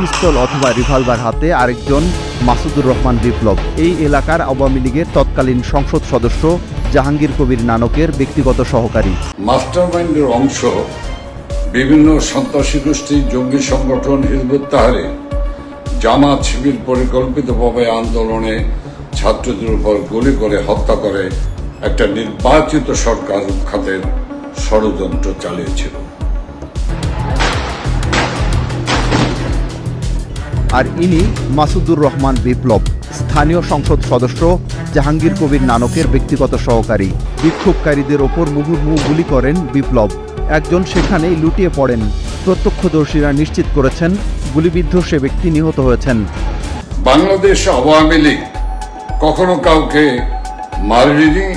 পিস্তল অথবা রিভলভার হাতে আরেকজন মাসুদুর রহমান বিপ্লব। এই এলাকার আওয়ামী লীগের তৎকালীন সংসদ সদস্য জাহাঙ্গীর কবির নানকের ব্যক্তিগত সহকারী। মাস্টারমাইন্ডের অংশ বিভিন্ন সন্ত্রাসী গোষ্ঠী, জঙ্গি সংগঠন হিজবুত তাহরির, জামাত শিবির পরিকল্পিতভাবে আন্দোলনে ছাত্রদের উপর গুলি করে হত্যা করে একটা নির্বাচিত সরকার উৎখাতের ষড়যন্ত্র চালিয়েছিল। আর ইনি মাসুদুর রহমান বিপ্লব, স্থানীয় সংসদ সদস্য জাহাঙ্গীর কবির নানকের ব্যক্তিগত সহকারী। বিক্ষোভকারীদের ওপর মুহুর্মুহু গুলি করেন বিপ্লব। একজন সেখানেই লুটিয়ে পড়েন। প্রত্যক্ষদর্শীরা নিশ্চিত করেছেন গুলিবিদ্ধ সে ব্যক্তি নিহত হয়েছেন। বাংলাদেশ আওয়ামী লীগ কখনো কাউকে মারেনি,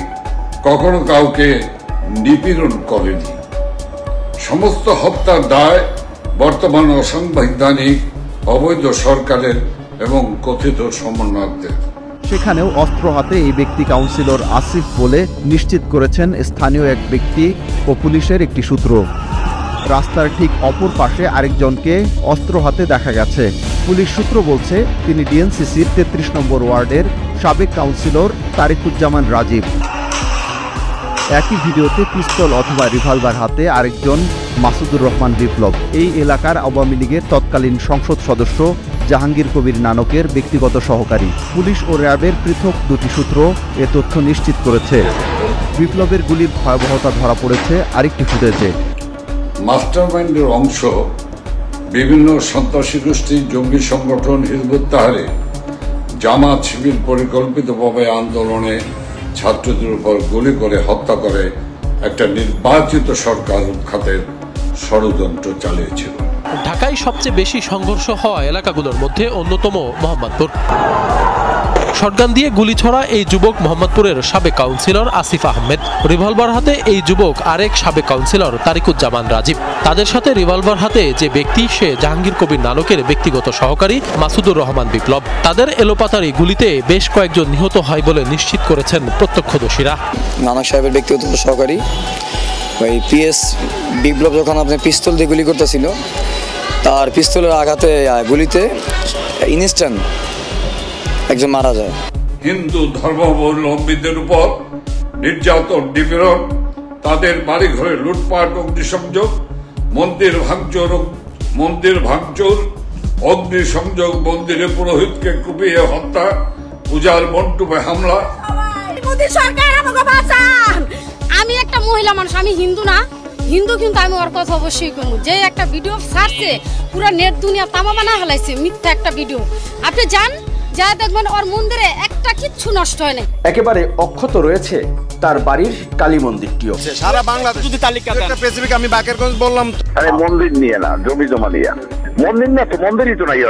কখনো কাউকে নিপীড়ন করেনি। সমস্ত হত্যার দায় বর্তমান অসাংবিধানিক অবৈধ সরকারের এবং কথিত সমন্বয়কদের। সেখানেও অস্ত্র হাতে এই ব্যক্তি কাউন্সিলর আসিফ বলে নিশ্চিত করেছেন স্থানীয় এক ব্যক্তি ও পুলিশের একটি সূত্র। রাস্তার ঠিক অপর পাশে আরেকজনকে অস্ত্র হাতে দেখা গেছে। পুলিশ সূত্র বলছে তিনি ডিএনসিসির ৩৩ নম্বর ওয়ার্ডের সাবেক কাউন্সিলর তারিকুজ্জামান রাজীব। একই ভিডিওতে পিস্তল অথবা রিভলভার হাতে আরেকজন মাসুদুর রহমান বিপ্লব। এই এলাকার আওয়ামী লীগের তৎকালীন সংসদ সদস্য জাহাঙ্গীর কবির নানকের ব্যক্তিগত সহকারী। পুলিশ ও র্যাবের পৃথক দুটি সূত্র এ তথ্য নিশ্চিত করেছে। বিপ্লবের গুলির ভয়াবহতা ধরা পড়েছে আরেকটি ফুটেজে। মাস্টারমাইন্ডের অংশ বিভিন্ন সন্ত্রাসী গোষ্ঠী, জঙ্গি সংগঠন হিজবুত তাহরির, জামাত শিবির পরিকল্পিতভাবে আন্দোলনে ছাত্রদের উপর গুলি করে হত্যা করে একটা নির্বাচিত সরকার উৎখাতের ষড়যন্ত্র চালিয়েছিল। ঢাকায় সবচেয়ে বেশি সংঘর্ষ হওয়া এলাকাগুলোর মধ্যে অন্যতম মোহাম্মদপুর। শটগান দিয়ে গুলি ছড়া এই যুবক মোহাম্মদপুরের সাবেক কাউন্সিলর আসিফ আহমেদ। রিভলভার হাতে এই যুবক আরেক সাবেক কাউন্সিলর তারিকুজ্জামান রাজীব। তাদের সাথে রিভলভার হাতে যে ব্যক্তি সে জাহাঙ্গীর কবির নানকের ব্যক্তিগত সহকারী মাসুদুর রহমান বিপ্লব। তাদের এলোপাতাড়ি গুলিতে বেশ কয়েকজন নিহত হয় বলে নিশ্চিত করেছেন প্রত্যক্ষদর্শীরা। নানক সাহেবের ব্যক্তিগত সহকারী ওই পিএস বিপ্লব যখন আপনার পিস্তল দিয়ে গুলি করতেছিল, তার পিস্তলের আঘাতে গুলিতে ইনস্ট্যান্ট একজন মারা যায়। হিন্দু ধর্মাবলম্বীদের উপর নির্যাতন, নিপীড়ন, তাদের বাড়িঘরে লুটপাট, অগ্নিসংযোগ, মন্দির ভাঙচুর, অগ্নিসংযোগ, মন্দিরে পুরোহিতকে কুপিয়ে হত্যা, পূজার মণ্ডপে হামলা। আমি একটা মহিলা মানুষ, আমি হিন্দু না, হিন্দু কিন্তু আমি ওর কথা অবশ্যই করবো। যে একটা ভিডিও ছাড়ছে পুরো নেট দুনিয়া তামা বানা ফেলাইছে, মিথ্যা একটা ভিডিও। আপনি যান, যা দেখবেন ওর মন্দিরে একটা কিচ্ছু নষ্ট হয় না। একেবারে অক্ষত রয়েছে তার বাড়ির কালী মন্দিরটিও। সারা বাংলাদেশ যদি তালিকা একটা স্পেসিফিক আমি বাকেরগঞ্জ বললাম। আরে মন্দির নিয়ে না, জমি জমা নিয়ে। মন্দির না তো, মন্দিরই তো নাই।